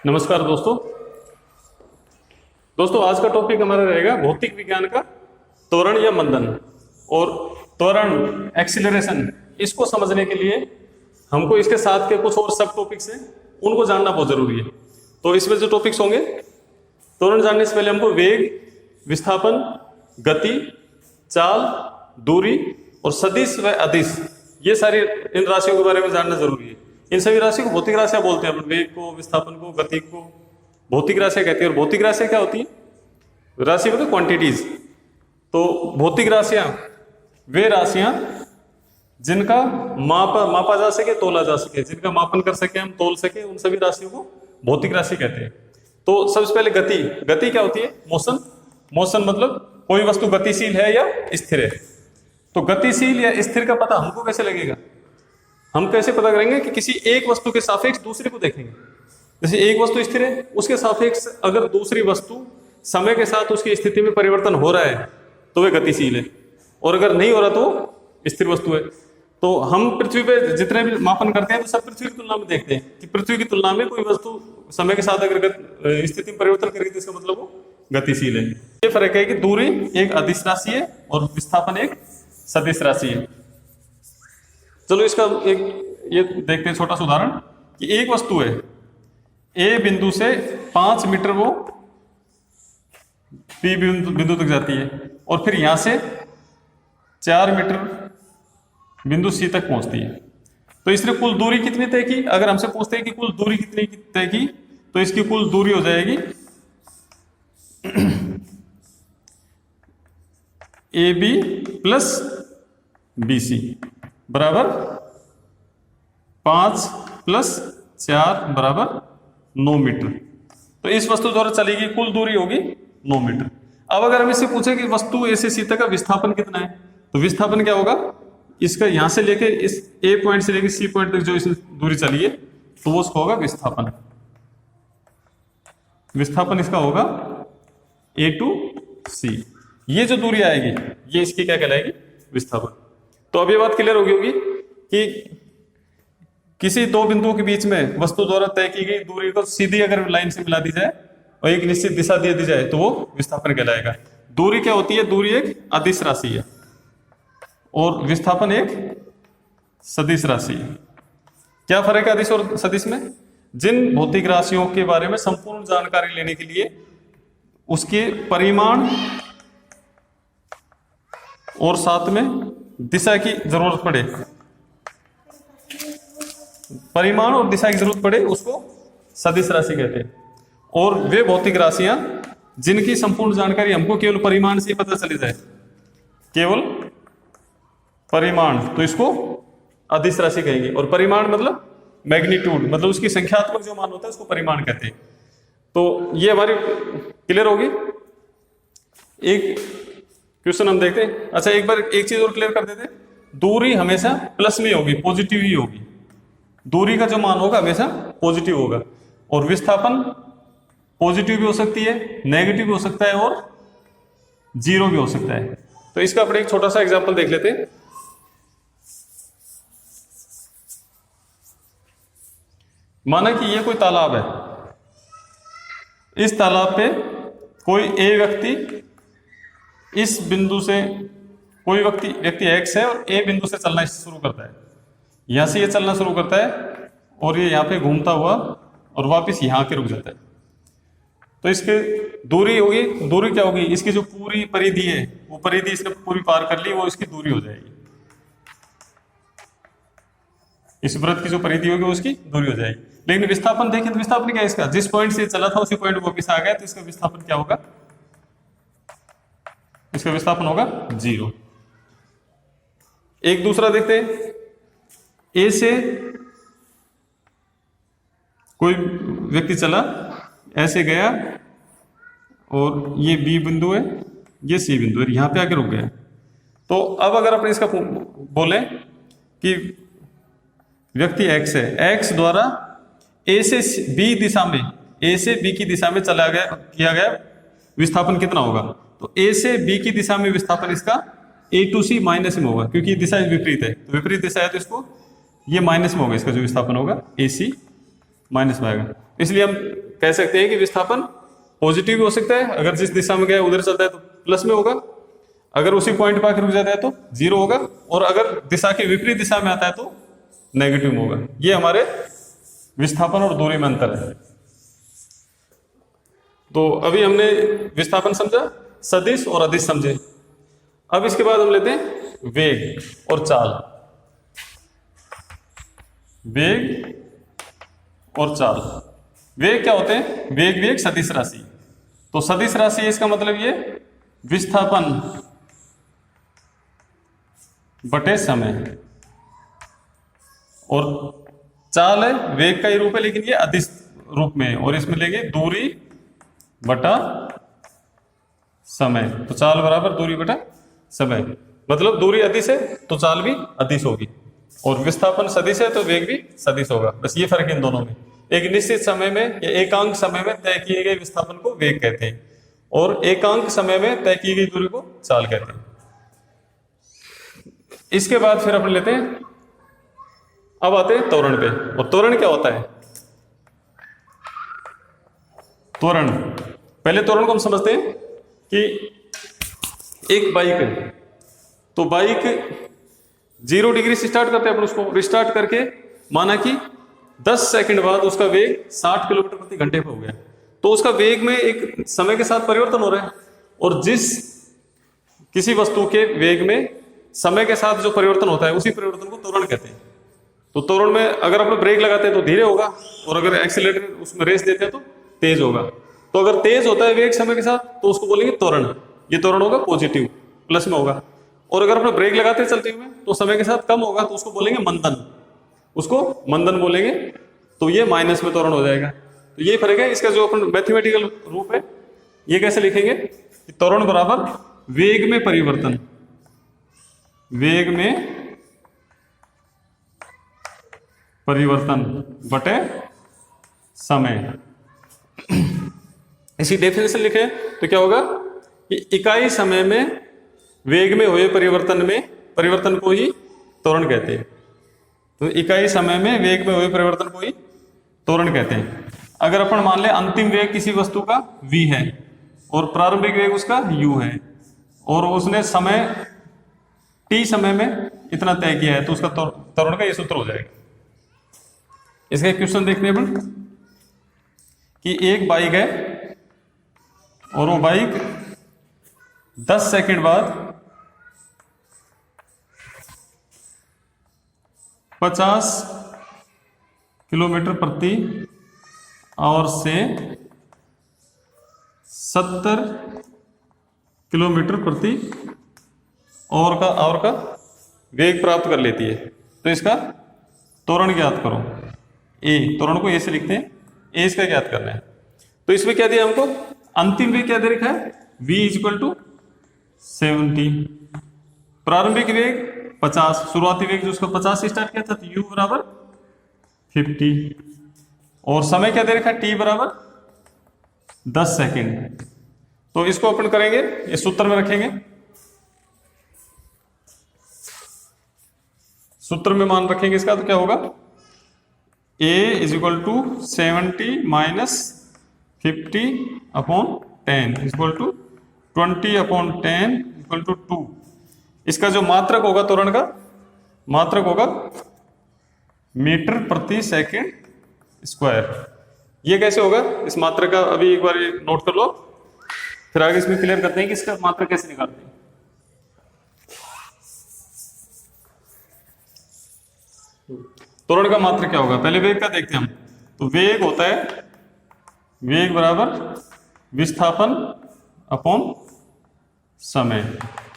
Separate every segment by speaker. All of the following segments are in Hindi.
Speaker 1: नमस्कार दोस्तों। आज का टॉपिक हमारा रहेगा भौतिक विज्ञान का त्वरण या मंदन। और त्वरण एक्सीलरेशन, इसको समझने के लिए हमको इसके साथ के कुछ और सब टॉपिक्स हैं, उनको जानना बहुत जरूरी है। तो इसमें जो टॉपिक्स होंगे, त्वरण जानने से पहले हमको वेग, विस्थापन, गति, चाल, दूरी और सदिश व अदिश, ये सारी इन राशियों के बारे में जानना जरूरी है। इन सभी राशियों को भौतिक राशियां बोलते हैं। अपन वेग को, विस्थापन को, गति को भौतिक राशियां कहते हैं। और भौतिक राशियां क्या होती है? राशि मतलब क्वांटिटीज। तो भौतिक राशियां वे राशियां जिनका मापा जा सके, तोला जा सके, जिनका मापन कर सके, हम तोल सके, उन सभी राशियों को भौतिक राशि कहते हैं। तो सबसे पहले गति। गति क्या होती है? मोशन। मोशन मतलब कोई वस्तु गतिशील है या स्थिर है। तो गतिशील या स्थिर का पता हमको कैसे लगेगा? हम कैसे पता करेंगे कि किसी एक वस्तु के सापेक्ष दूसरे को देखेंगे। जैसे एक वस्तु स्थिर है, उसके सापेक्ष अगर दूसरी वस्तु समय के साथ उसकी स्थिति में परिवर्तन हो रहा है तो वह गतिशील है, और अगर नहीं हो रहा तो स्थिर वस्तु है। तो हम पृथ्वी पे जितने भी मापन करते हैं तो सब पृथ्वी की तुलना में देखते हैं कि पृथ्वी की तुलना में कोई वस्तु समय के साथ अगर स्थिति में परिवर्तन करेगी तो इसका मतलब वो गतिशील है। ये फर्क है कि दूरी एक अदिश राशि है और विस्थापन एक सदिश राशि है। चलो इसका एक ये देखते हैं छोटा सा उदाहरण कि एक वस्तु है, ए बिंदु से 5 मीटर वो बी बिंदु तक जाती है, और फिर यहां से 4 मीटर बिंदु सी तक पहुंचती है। तो इसने कुल दूरी कितनी तय की? अगर हमसे पूछते हैं कि कुल दूरी कितनी तय की, तो इसकी कुल दूरी हो जाएगी A B plus B C बराबर 5 प्लस 4 बराबर 9 मीटर। तो इस वस्तु द्वारा चलेगी कुल दूरी होगी 9 मीटर। अब अगर हम इससे पूछे कि वस्तु ए से सी तक का विस्थापन कितना है, तो विस्थापन क्या होगा? इसका यहां से लेके इस ए पॉइंट से लेके सी पॉइंट तक जो इस दूरी चली है, तो वो उसका होगा विस्थापन। विस्थापन इसका होगा ए टू सी। ये जो दूरी आएगी ये इसकी क्या कहलाएगी? विस्थापन। तो अब ये बात क्लियर होगी कि किसी दो बिंदुओं के बीच में वस्तु द्वारा तय की गई दूरी को सीधी अगर लाइन से मिला दी जाए और एक निश्चित दिशा दे दी जाए तो वो विस्थापन कहलाएगा। दूरी क्या होती है? दूरी एक अदिश राशि है और विस्थापन एक सदिश राशि है। क्या फर्क है अदिश और सदिश में? जिन भौतिक राशियों के बारे में संपूर्ण जानकारी लेने के लिए उसके परिमाण और साथ में दिशा की जरूरत पड़े, परिमाण और दिशा की जरूरत पड़े, उसको सदिश राशि कहते हैं। और वे भौतिक राशियां जिनकी संपूर्ण जानकारी हमको केवल परिमाण से पता चली जाए, केवल परिमाण, तो इसको अदिश राशि कहेंगे। और परिमाण मतलब मैग्नीट्यूड, मतलब उसकी संख्यात्मक जो मान होता है उसको परिमाण कहते हैं। तो ये हमारी क्लियर होगी। एक क्वेश्चन हम देखते हैं। अच्छा, एक बार एक चीज और क्लियर कर देते हैं। दूरी हमेशा प्लस में होगी, पॉजिटिव ही होगी। दूरी का जो मान होगा हमेशा पॉजिटिव होगा। और विस्थापन पॉजिटिव भी हो सकती है, नेगेटिव भी हो सकता है और जीरो भी हो सकता है। तो इसका अपने एक छोटा सा एग्जांपल देख लेते हैं। माना कि ये कोई तालाब है। इस तालाब पे कोई ए व्यक्ति इस बिंदु से, कोई व्यक्ति एक्स है और ए बिंदु से चलना शुरू करता है। यहां से ये चलना शुरू करता है और ये यहां पे घूमता हुआ और वापस यहां के रुक जाता है। तो इसके दूरी होगी। दूरी क्या होगी? इसकी जो पूरी परिधि है, वो परिधि इसने पूरी पार कर ली, वो इसकी दूरी हो जाएगी। इस वृत्त की जो परिधि होगी वो उसकी दूरी हो जाएगी। लेकिन विस्थापन देखें तो विस्थापन क्या है इसका? जिस पॉइंट से चला था उसी पॉइंट पर वापस आ गया, तो इसका विस्थापन क्या होगा? इसका विस्थापन होगा 0। एक दूसरा देखते हैं। ए से कोई व्यक्ति चला, ऐसे गया और ये बी बिंदु है, ये सी बिंदु है, यहां पे आके रुक गया। तो अब अगर अपन इसका बोले कि व्यक्ति एक्स है, एक्स द्वारा ए से बी दिशा में, ए से बी की दिशा में किया गया विस्थापन कितना होगा? तो ए से बी की दिशा में विस्थापन इसका ए टू सी माइनस में होगा, क्योंकि दिशा विपरीत है। तो विपरीत दिशा है तो इसको ये माइनस में होगा, इसका जो विस्थापन होगा ए सी माइनस में आएगा। इसलिए हम कह सकते हैं कि विस्थापन पॉजिटिव भी हो सकता है, अगर जिस दिशा में गया उधर चलता है तो प्लस में होगा, अगर उसी पॉइंट पर आकर रुक जाता है तो जीरो होगा, और अगर दिशा के विपरीत दिशा में आता है तो नेगेटिव होगा। ये हमारे विस्थापन और दूरी में अंतर है। तो अभी हमने विस्थापन समझा, सदिश और अदिश समझे। अब इसके बाद हम लेते हैं वेग और चाल। वेग और चाल। वेग क्या होते हैं? वेग भी एक सदिश राशि। तो सदिश राशि इसका मतलब ये विस्थापन बटे समय, और चाल है वेग का ही रूप है लेकिन ये अदिश रूप में है, और इसमें लेंगे दूरी बटा समय। तो चाल बराबर दूरी बटा समय, मतलब दूरी अदिश है तो चाल भी अदिश होगी, और विस्थापन सदिश है तो वेग भी सदिश होगा। बस ये फर्क है इन दोनों में। एक निश्चित समय में या एकांक समय में तय किए गए विस्थापन को वेग कहते हैं, और एकांक समय में तय की गई दूरी को चाल कहते हैं। इसके बाद फिर अपन लेते हैं, अब आते हैं त्वरण पे। और त्वरण क्या होता है? त्वरण, पहले त्वरण को हम समझते हैं कि एक बाइक है, तो बाइक 0 डिग्री से स्टार्ट करते हैं अपन, उसको रिस्टार्ट करके माना कि 10 सेकंड बाद उसका वेग 60 किलोमीटर प्रति घंटे पर हो गया, तो उसका वेग में एक समय के साथ परिवर्तन हो रहा है, और जिस किसी वस्तु के वेग में समय के साथ जो परिवर्तन होता है उसी परिवर्तन को त्वरण कहते हैं। तो त्वरण में अगर अपन ब्रेक लगाते हैं तो धीरे होगा, और अगर एक्सीलरेटर उसमें रेस देते हैं तो तेज होगा। तो अगर तेज होता है वेग समय के साथ तो उसको बोलेंगे त्वरण। ये त्वरण होगा पॉजिटिव, प्लस में होगा। और अगर अपना ब्रेक लगाते चलते हुए तो समय के साथ कम होगा तो उसको बोलेंगे मंदन, उसको मंदन बोलेंगे, तो ये माइनस में त्वरण हो जाएगा। तो यही फर्क है। इसका जो अपन मैथमेटिकल रूप है ये कैसे लिखेंगे कि त्वरण बराबर वेग में परिवर्तन, वेग में परिवर्तन बटे समय। इसी डेफिनेशन लिखे तो क्या होगा कि इकाई समय में वेग में हुए परिवर्तन को ही त्वरण कहते हैं। तो इकाई समय में वेग में हुए परिवर्तन को ही त्वरण कहते हैं। अगर अपन मान ले अंतिम वेग किसी वस्तु का v है और प्रारंभिक वेग उसका u है, और उसने समय t समय में इतना तय किया है, तो उसका त्वरण का ये सूत्र हो जाएगा। इसका एक क्वेश्चन देखते हैं अपन कि एक बाइक है और वो बाइक 10 सेकंड बाद 50 किलोमीटर प्रति आवर से 70 किलोमीटर प्रति आवर का वेग प्राप्त कर लेती है। तो इसका त्वरण ज्ञात करो। ए, त्वरण को ए से लिखते हैं, ए इसका ज्ञात करना है। तो इसमें क्या दिया हमको? अंतिम वेग क्या दे रखा है? v = 70, प्रारंभिक वेग 50, शुरुआती वेग जो उसको 50 से स्टार्ट किया था, तो u बराबर 50, और समय क्या दे रखा है? t बराबर 10 सेकेंड। तो इसको अपन करेंगे, इस सूत्र में रखेंगे। सूत्र में मान रखेंगे इसका, तो क्या होगा? a = 70 minus 50/10 = 20/10 = 2। इसका जो मात्रक होगा, त्वरण का मात्रक होगा मीटर प्रति सेकंड स्क्वायर। ये कैसे होगा? इस मात्रक का अभी एक बार नोट कर लो, फिर आगे इसमें क्लियर करते हैं कि इसका मात्रक कैसे निकालते हैं। त्वरण का मात्रक क्या होगा? पहले वेग का देखते हैं हम। तो वेग होता है, वेग बराबर विस्थापन अपॉन समय।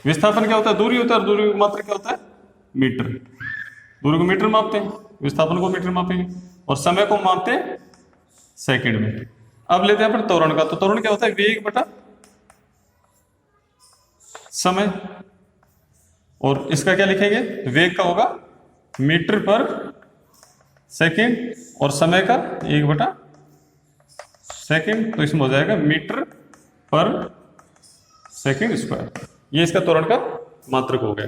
Speaker 1: विस्थापन क्या होता है? दूरी होता है, और दूरी का मात्रक क्या होता है? मीटर। दूरी को मीटर मापते हैं, विस्थापन को मीटर मापेंगे, और समय को मापते हैं सेकंड में। अब लेते हैं अपन त्वरण का। तो त्वरण क्या होता है? वेग बटा समय। और इसका क्या लिखेंगे? वेग का होगा मीटर पर सेकंड, और समय का 1/सेकंड, तो इसमें हो जाएगा मीटर पर सेकंड स्क्वायर। ये इसका त्वरण का मात्रक हो गया।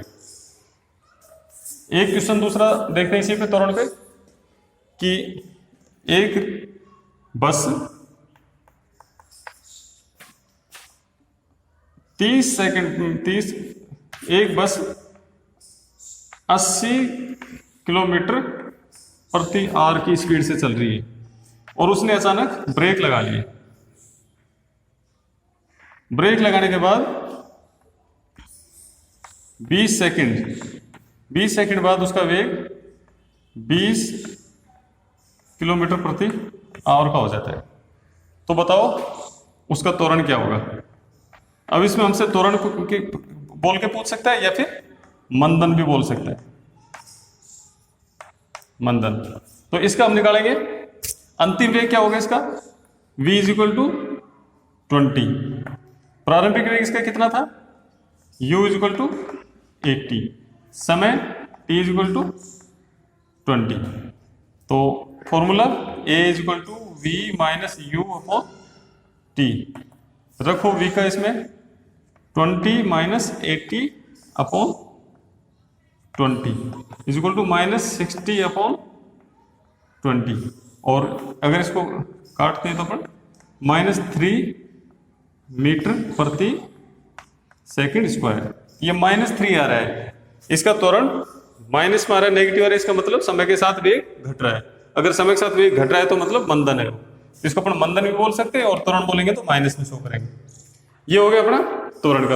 Speaker 1: एक क्वेश्चन दूसरा देखते हैं इसी पे, त्वरण पे, कि एक बस एक बस 80 किलोमीटर प्रति आवर की स्पीड से चल रही है और उसने अचानक ब्रेक लगा लिए। ब्रेक लगाने के बाद 20 सेकंड बाद उसका वेग 20 किलोमीटर प्रति आवर का हो जाता है। तो बताओ उसका त्वरण क्या होगा। अब इसमें हमसे त्वरण बोल के पूछ सकता है या फिर मंदन भी बोल सकता है, मंदन। तो इसका हम निकालेंगे अंतिम वेग क्या होगा इसका, v इज इक्वल टू 20। प्रारंभिक वेग इसका कितना था, u इज इक्वल टू 80, समय t इज इक्वल टू 20। तो formula a is equal to v minus u upon t. रखो v का इसमें 20 minus 80 upon 20 is equal to minus 60 upon 20। और अगर इसको काटते हैं तो अपन -3 मीटर प्रति सेकंड स्क्वायर। ये -3 आ रहा है, इसका त्वरण माइनस में आ रहा है, नेगेटिव आ रहा है, इसका मतलब समय के साथ वेग घट रहा है। अगर समय के साथ वेग घट रहा है तो मतलब मंदन है। इसको अपन मंदन भी बोल सकते हैं और त्वरण बोलेंगे तो माइनस में शो करेंगे। ये हो गया अपना त्वरण का।